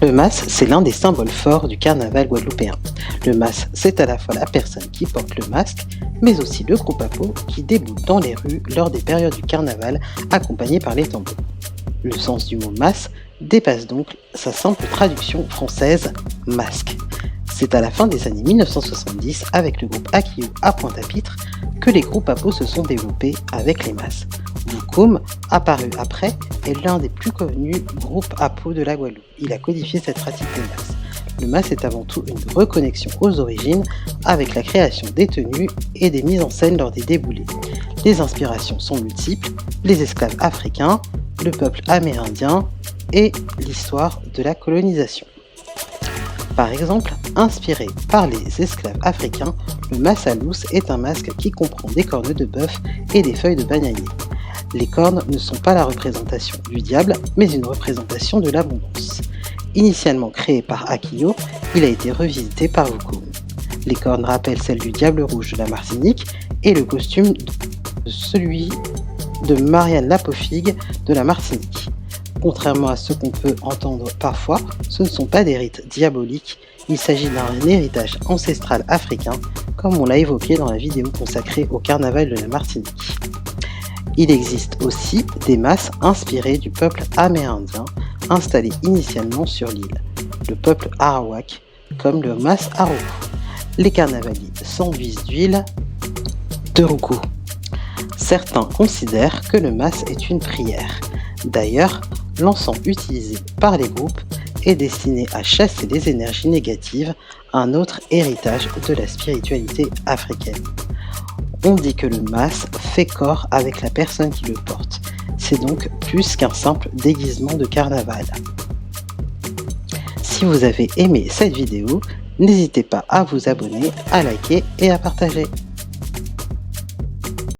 Le mas, c'est l'un des symboles forts du carnaval guadeloupéen. Le mas, c'est à la fois la personne qui porte le masque, mais aussi le groupe à peau qui déboule dans les rues lors des périodes du carnaval accompagné par les tambours. Le sens du mot mas dépasse donc sa simple traduction française masque. C'est à la fin des années 1970 avec le groupe Akio à Pointe-à-Pitre que les groupes à peau se sont développés avec les mas. Wukum, apparu après, est l'un des plus connus groupes à peau de la Guadeloupe. Il a codifié cette pratique de mas. Le mas est avant tout une reconnexion aux origines avec la création des tenues et des mises en scène lors des déboulés. Les inspirations sont multiples, les esclaves africains, le peuple amérindien et l'histoire de la colonisation. Par exemple, inspiré par les esclaves africains, le massalous est un masque qui comprend des cornes de bœuf et des feuilles de bananier. Les cornes ne sont pas la représentation du diable, mais une représentation de l'abondance. Initialement créé par Akio, il a été revisité par Wukum. Les cornes rappellent celles du diable rouge de la Martinique et le costume celui de Marianne Lapofigue de la Martinique. Contrairement à ce qu'on peut entendre parfois, ce ne sont pas des rites diaboliques, il s'agit d'un héritage ancestral africain, comme on l'a évoqué dans la vidéo consacrée au carnaval de la Martinique. Il existe aussi des mas inspirés du peuple amérindien, installé initialement sur l'île, le peuple arawak, comme le mas Aroko. Les carnavaliers s'enduisent d'huile de roucou. Certains considèrent que le mas est une prière. D'ailleurs, l'encens utilisé par les groupes est destiné à chasser les énergies négatives, un autre héritage de la spiritualité africaine. On dit que le mas fait corps avec la personne qui le porte. C'est donc plus qu'un simple déguisement de carnaval. Si vous avez aimé cette vidéo, n'hésitez pas à vous abonner, à liker et à partager.